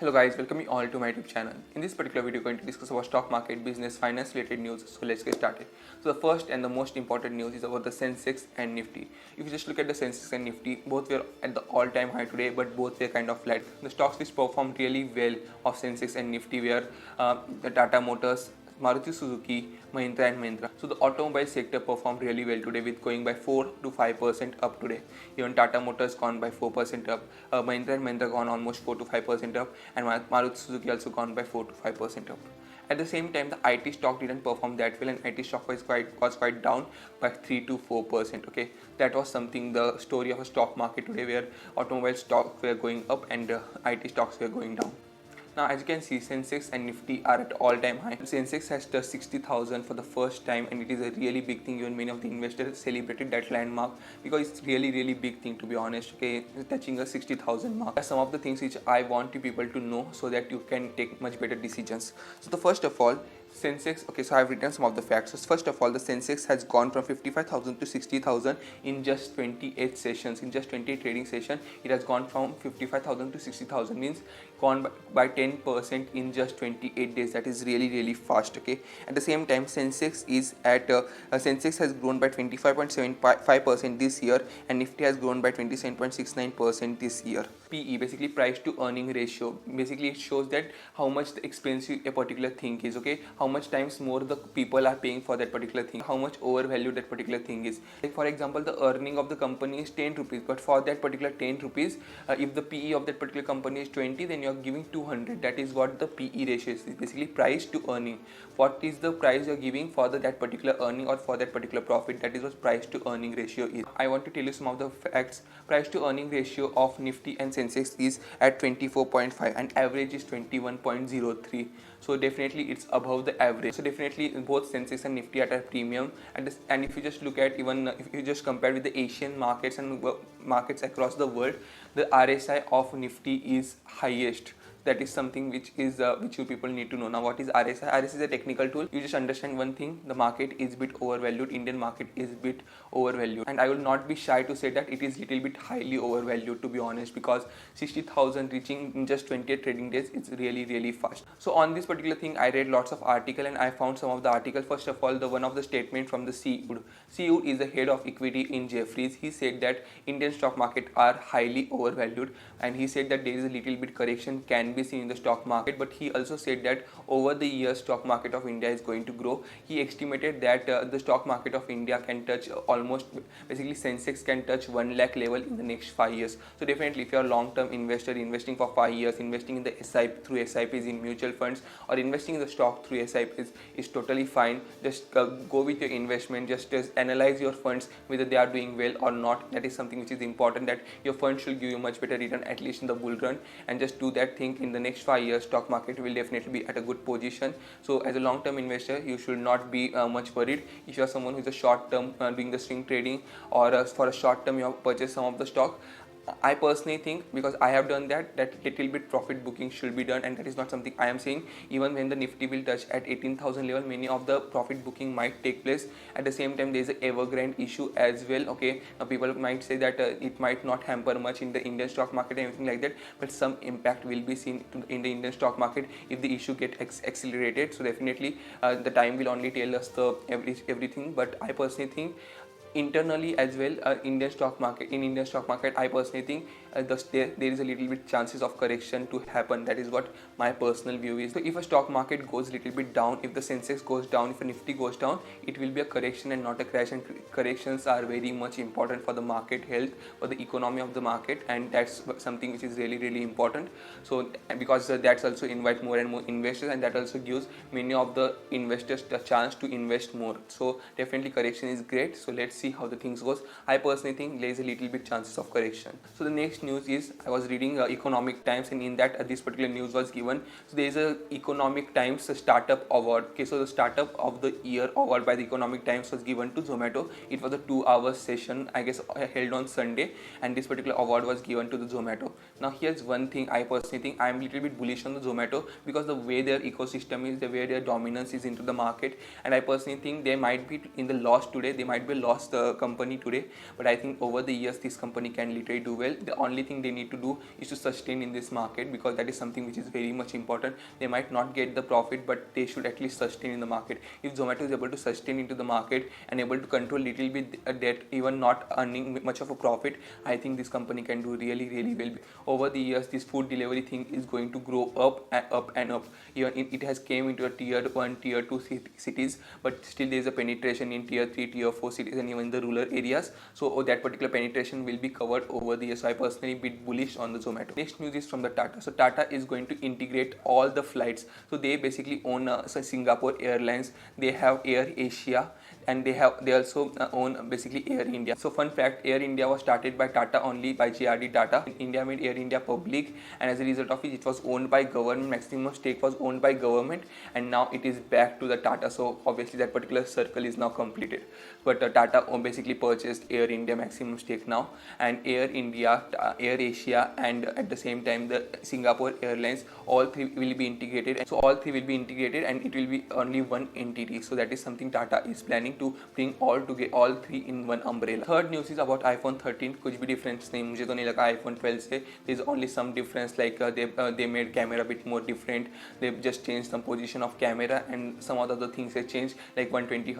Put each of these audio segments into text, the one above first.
Hello guys, welcome you all to my YouTube channel. In this particular video, we're going to discuss about stock market, business, finance related news. So let's get started. So the first and the most important news is about the Sensex and Nifty. If you just look at the Sensex and Nifty, both were at the all-time high today, but both were kind of flat. The stocks which performed really well of Sensex and Nifty were the Tata Motors, Maruti Suzuki, Mahindra and Mahindra. So the automobile sector performed really well today with going by 4 to 5% up today. Even Tata Motors gone by 4% up, Mahindra and Mahindra gone almost 4 to 5% up, and Maruti Suzuki also gone by 4 to 5% up. At the same time, the IT stock didn't perform that well, and IT stock was quite down by 3 to 4%. Okay, that was something the story of a stock market today, where automobile stocks were going up and IT stocks were going down. Now, as you can see, Sensex and Nifty are at all-time high. Sensex has touched 60,000 for the first time, and it is a really big thing. Even many of the investors celebrated that landmark because it's really big thing, to be honest. Okay, touching a 60,000 mark. That's some of the things which I want you people to know so that you can take much better decisions. So the first of all, Sensex, okay, so I've written some of the facts. So first of all, the Sensex has gone from 55,000 to 60,000 in just 28 sessions. In just 28 trading session, it has gone from 55,000 to 60,000, means gone by 10% in just 28 days. That is really fast. Okay, at the same time, Sensex is at Sensex has grown by 25.75% this year, and Nifty has grown by 27.69% this year. PE, basically price to earning ratio, basically it shows that how much expensive a particular thing is. Okay, how much times more the people are paying for that particular thing, how much overvalued that particular thing is. Like for example, the earning of the company is 10 rupees, but for that particular 10 rupees, if the PE of that particular company is 20, then you are giving 200. That is what the PE ratio is, basically price to earning. What is the price you are giving for that particular earning or for that particular profit? That is what price to earning ratio is. I want to tell you some of the facts. Price to earning ratio of Nifty and Sensex is at 24.5 and average is 21.03. So definitely it's above the average. So definitely both Sensex and Nifty are at a premium, and if you just look at, even if you just compare with the Asian markets and markets across the world, the RSI of Nifty is highest. That is something which you people need to know. Now, what is RSI? RSI is a technical tool. You just understand one thing: the market is bit overvalued. Indian market is bit overvalued, and I will not be shy to say that it is little bit highly overvalued, to be honest, because 60,000 reaching in just 28 trading days is really fast. So on this particular thing, I read lots of article and I found some of the article. First of all, the one of the statement from the C Wood. C Wood is the head of equity in Jefferies. He said that Indian stock market are highly overvalued, and he said that there is a little bit correction can be seen in the stock market, but he also said that over the years stock market of India is going to grow. He estimated that the stock market of India can touch almost, basically Sensex can touch 1 lakh level in the next 5 years. So definitely if you are a long-term investor, investing for 5 years, investing in the SIP through SIPs in mutual funds, or investing in the stock through SIPs is totally fine. Just go with your investment, just analyze your funds whether they are doing well or not. That is something which is important, that your fund should give you much better return, at least in the bull run, and just do that thing. In the next 5 years stock market will definitely be at a good position. So as a long-term investor, you should not be much worried. If you are someone who is a short-term doing the swing trading, or for a short term you have purchased some of the stock, I personally think, because I have done that little bit profit booking should be done, and that is not something I am saying. Even when the Nifty will touch at 18,000 level, many of the profit booking might take place. At the same time, there is a Evergrande issue as well. Okay, now people might say that it might not hamper much in the Indian stock market and everything like that, but some impact will be seen in the Indian stock market if the issue get accelerated. So definitely the time will only tell us the everything, but I personally think internally as well, in Indian stock market, I personally think there is a little bit chances of correction to happen. That is what my personal view is. So if a stock market goes a little bit down, if the Sensex goes down, if a Nifty goes down, it will be a correction and not a crash, and corrections are very much important for the market health, for the economy of the market, and that's something which is really important. So because that's also invite more and more investors, and that also gives many of the investors the chance to invest more. So definitely correction is great. So let's see how the things goes. I personally think there is a little bit chances of correction. So the next news is, I was reading Economic Times, and in that this particular news was given. So there is a Economic Times startup award. Okay, so the startup of the year award by the Economic Times was given to Zomato. It was a 2-hour session, I guess, held on Sunday, and this particular award was given to the Zomato. Now here's one thing I personally think: I am a little bit bullish on the Zomato because the way their ecosystem is, the way their dominance is into the market, and I personally think they might be in the loss today. They might be lost the company today, but I think over the years this company can literally do well. The only thing they need to do is to sustain in this market, because that is something which is very much important. They might not get the profit, but they should at least sustain in the market. If Zomato is able to sustain into the market and able to control little bit debt, even not earning much of a profit, I think this company can do really well. Over the years, this food delivery thing is going to grow up and up and up. Even it has came into a tier 1, tier 2 cities, but still there is a penetration in tier 3, tier 4 cities and even the rural areas. So that particular penetration will be covered over the years. So I personally bit bullish on the Zomato. Next news is from the Tata. So Tata is going to integrate all the flights. So they basically own Singapore Airlines. They have Air Asia, and they also own basically Air India. So fun fact, Air India was started by Tata only, by JRD Tata. India made Air India public, and as a result of it was owned by government. Maximum stake was owned by government, and now it is back to the Tata. So obviously that particular circle is now completed. But Tata basically purchased Air India maximum stake now, and Air India, Air Asia, and at the same time the Singapore Airlines, all three will be integrated. So all three will be integrated and it will be only one entity. So that is something Tata is planning to bring all three in one umbrella. Third news is about iPhone 13. कुछ भी difference नहीं, मुझे तो नहीं लगा iPhone 12 से. There is only some difference, like they made camera a bit more different. They just changed some position of camera and some other things they changed, like 120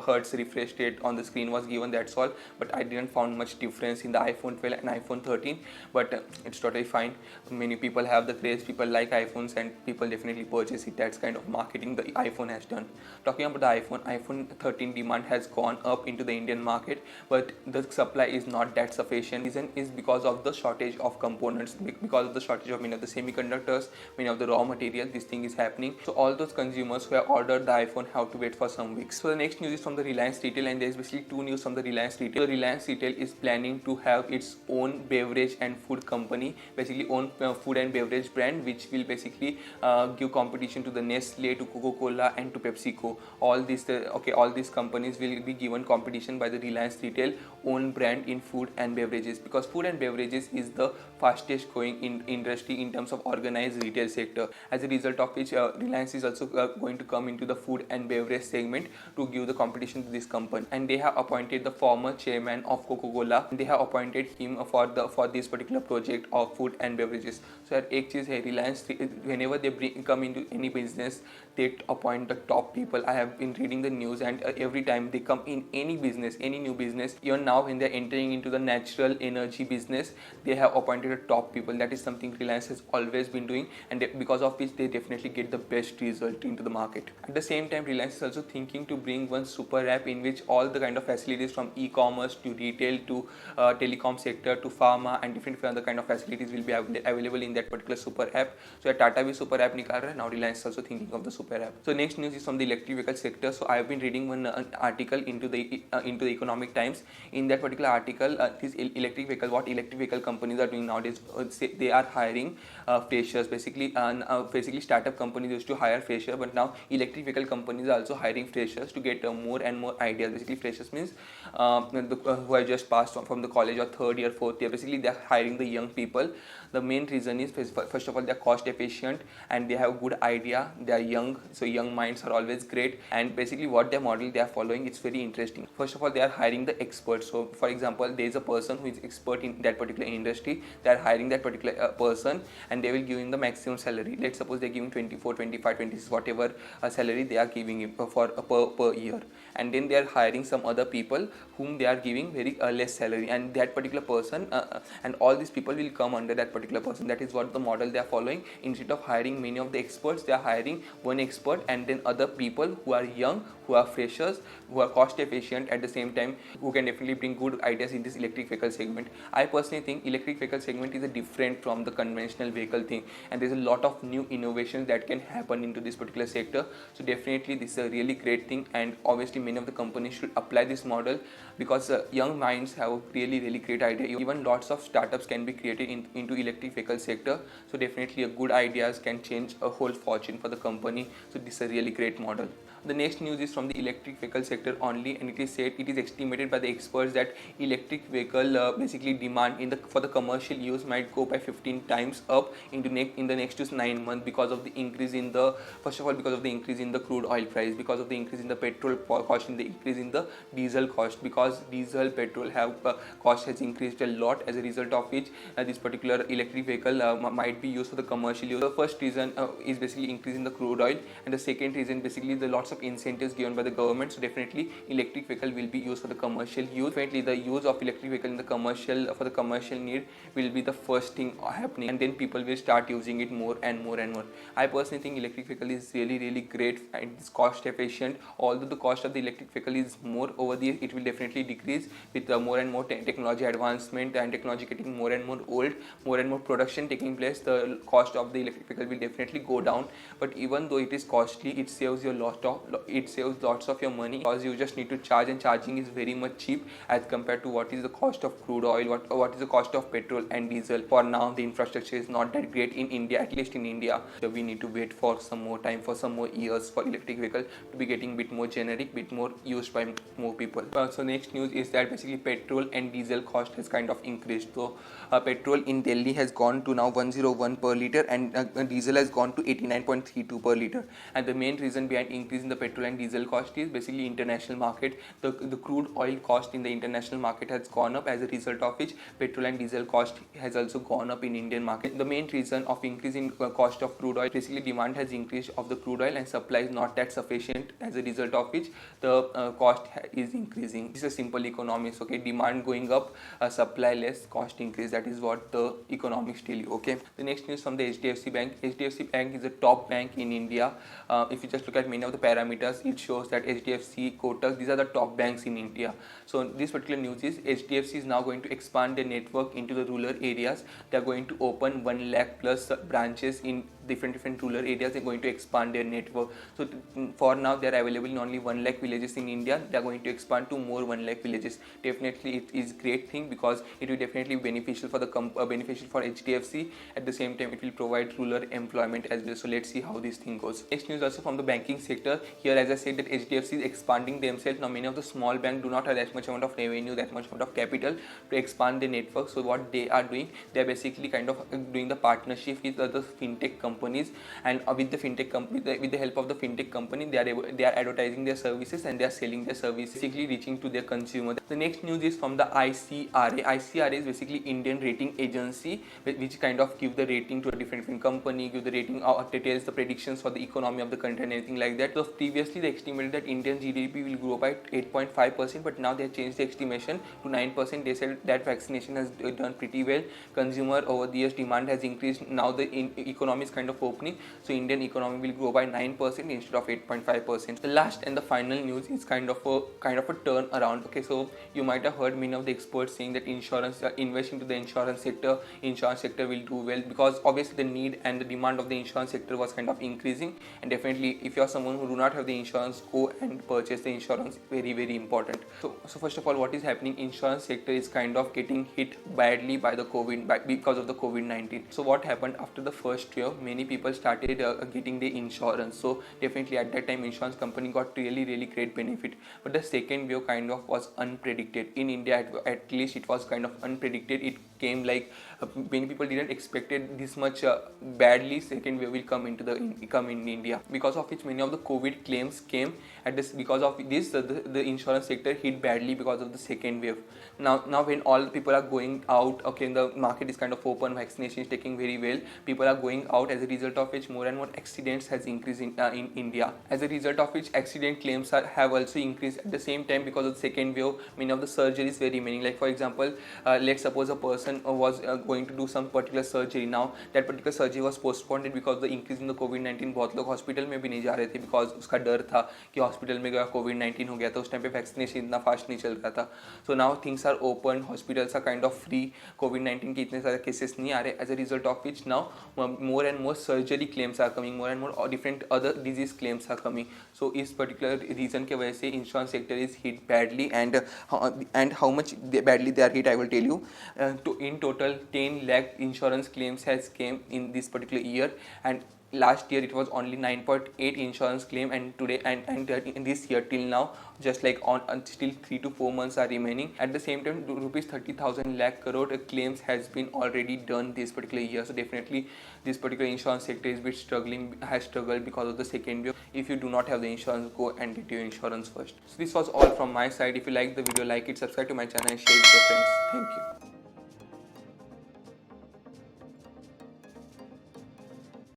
hertz refresh rate on the screen was given, that's all. But I didn't found much difference in the iPhone 12 and iPhone 13, but it's totally fine. Many people have the craze, people like iPhones, and people definitely purchase it. That's kind of marketing the iPhone has done. Talking about the iPhone 13 demand has gone up into the Indian market, but the supply is not that sufficient. Reason is because of the shortage of components, because of the shortage of many of the semiconductors, many of the raw materials. This thing is happening. So all those consumers who have ordered the iPhone have to wait for some weeks. So the next news is from the Reliance Retail, and there is basically two news from the Reliance Retail. The Reliance Retail is planning to have its own beverage and food company, basically own food and beverage brand, which will basically give competition to the Nestle, to Coca-Cola, and to PepsiCo. All these companies will be given competition by the Reliance Retail own brand in food and beverages, because food and beverages is the fastest growing industry in terms of organized retail sector. As a result of which, Reliance is also going to come into the food and beverage segment to give the competition to this company. And they have appointed the former chairman of Coca-Cola. They have appointed him for this particular project of food and beverages. So एक चीज़ है, Reliance whenever they come into any business, they appoint the top people. I have been reading the news, and every time they come in any business, any new business, even now when they're entering into the natural energy business, they have appointed the top people. That is something Reliance has always been doing, and because of which they definitely get the best result into the market. At the same time, Reliance is also thinking to bring one super app in which all the kind of facilities from e-commerce to retail to telecom sector to pharma and different other kind of facilities will be available in that particular super app. So Tata भी super app निकाल रहा है. Now Reliance is also thinking of the super app. So next news is from the electric vehicle sector. So I have been reading one article into the Economic Times. In that particular article, this electric vehicle, what electric vehicle companies are doing nowadays, they are hiring freshers. Basically startup companies used to hire freshers, but now electric vehicle companies are also hiring freshers to get more and more ideas. Basically freshers means who have just passed from the college or third year, fourth year. Basically they are hiring the young people. The main reason is, first of all, they are cost efficient and they have good idea. They are young, so young minds are always great. And basically what their model they are following, it's very interesting. First of all, they are hiring the experts. So for example, there is a person who is expert in that particular industry. They are hiring that particular person, and they will give him the maximum salary. Let's suppose they're giving 24, 25, 26, whatever salary they are giving him per year. And then they are hiring some other people whom they are giving very less salary, and that particular person and all these people will come under that particular person. That is what the model they are following. Instead of hiring many of the experts, they are hiring one expert and then other people who are young, who are freshers, who are cost efficient, at the same time who can definitely bring good ideas in this electric vehicle segment. I personally think electric vehicle segment is a different from the conventional vehicle thing, and there's a lot of new innovations that can happen into this particular sector. So definitely this is a really great thing, and obviously many of the companies should apply this model, because young minds have a really great idea. Even lots of startups can be created into electric vehicle sector. So definitely a good ideas can change a whole fortune for the company. So this is a really great model. The next news is from the electric vehicle sector only, and it is said, it is estimated by the experts that electric vehicle basically demand for the commercial use might go by 15 times up in the next to 9 months because of the increase in the, first of all, because of the increase in the crude oil price, because of the increase in the petrol cost, and the increase in the diesel cost, because diesel petrol have cost has increased a lot, as a result of which this particular electric vehicle might be used for the commercial use. The first reason is basically increase in the crude oil, and the second reason basically the lots of incentives given by the government. So definitely electric vehicle will be used for the commercial use. Definitely the use of electric vehicle in the commercial, for the commercial need, will be the first thing happening, and then people will start using it more and more and more. I personally think electric vehicle is really great and it's cost efficient. Although the cost of the electric vehicle is more over the, it will definitely decrease with more and more technology advancement and technology getting more and more old, more and more production taking place. The cost of the electric vehicle will definitely go down. But even though it is costly, it saves lots of your money, because you just need to charge, and charging is very much cheap as compared to what is the cost of crude oil, what is the cost of petrol and diesel. For now the infrastructure is not that great in India, at least in India. So we need to wait for some more time, for some more years, for electric vehicle to be getting bit more generic, bit more used by more people. So next news is that basically petrol and diesel cost has kind of increased. So petrol in Delhi has gone to now 101 per liter, and diesel has gone to 89.32 per liter. And the main reason behind increase in the petrol and diesel cost is basically international market. The crude oil cost in the international market has gone up, as a result of which petrol and diesel cost has also gone up in Indian market. The main reason of increase in cost of crude oil, basically demand has increased of the crude oil and supply is not that sufficient, as a result of which the cost is increasing. This is a simple economics. Okay, demand going up, supply less, cost increase. That is what the economics tell you. Okay, the next news from the HDFC Bank. HDFC Bank is a top bank in India. If you just look at many of the parameters, it shows that HDFC, Kotak, these are the top banks in India. So this particular news is HDFC is now going to expand their network into the rural areas. They are going to open 1 lakh plus branches in different rural areas. They're going to expand their network. So for now they are available in only 1 lakh villages in India. They are going to expand to more 1 lakh villages. Definitely it is great thing, because it will definitely be beneficial for the beneficial for HDFC. At the same time it will provide rural employment as well. So let's see how this thing goes. Next news also from the banking sector. Here, as I said, that HDFC is expanding themselves. Now many of the small banks do not have that much amount of revenue, that much amount of capital to expand their network. So what they are doing, they are basically kind of doing the partnership with other fintech companies, and with the fintech company, with the help of the fintech company, they are advertising their services and they are selling their services, basically reaching to their consumer. The next news is from the ICRA. ICRA is basically Indian rating agency, which kind of give the rating to a different company, give the rating, tells the predictions for the economy of the country and anything like that. So previously they estimated that Indian GDP will grow by 8.5%, but now they have changed the estimation to 9%. They said that vaccination has done pretty well. Consumer over the years demand has increased. Now the economy is kind of opening, so Indian economy will grow by 9% instead of 8.5%. The last and the final news is kind of a turn around. Okay, so you might have heard many of the experts saying that insurance, invest into the insurance sector will do well, because obviously the need and the demand of the insurance sector was kind of increasing. And definitely if you are someone who do not have the insurance, go and purchase the insurance. Very important. So first of all, what is happening, insurance sector is kind of getting hit badly by the because of the COVID-19. So what happened after the first year, many people started getting the insurance. So definitely at that time insurance company got really great benefit. But the second wave kind of was unpredicted in India. At least it was kind of unpredicted. It came like many people didn't expect it this much badly. Second wave will come in India, because of which many of the COVID claims came at this. Because of this, the insurance sector hit badly because of the second wave. Now when all people are going out, okay, the market is kind of open, vaccination is taking very well, people are going out, as a result of which more and more accidents has increased in India. As a result of which accident claims have also increased. At the same time, because of the second wave, many of the surgeries were remaining. Like for example, let's suppose a person was going to do some particular surgery. Now that particular surgery was postponed because of the increase in the COVID-19. बहुत लोग hospital में भी नहीं जा रहे थे, because उसका डर था कि हॉस्पिटल में गया COVID-19 हो गया, तो उस टाइम पे वैक्सीनेशन इतना फास्ट नहीं चल रहा था. So now things are open, hospitals are kind of free, COVID-19 के इतने सारे केसेस नहीं आ रहे. As a result of which now more and more surgery claims are coming, more and more different other disease claims are coming. So इस particular reason के वजह से insurance sector is hit badly. And how much badly they are hit, I will tell you. In total 10 lakh insurance claims has came in this particular year, and last year it was only 9.8 insurance claim, and today and in this year till now, just like on still 3 to 4 months are remaining. At the same time, rupees 30,000 lakh crore claims has been already done this particular year. So definitely this particular insurance sector is bit struggling, has struggled because of the second wave. If you do not have the insurance, go and get your insurance first. So this was all from my side. If you like the video, like it, subscribe to my channel and share with your friends. Thank you.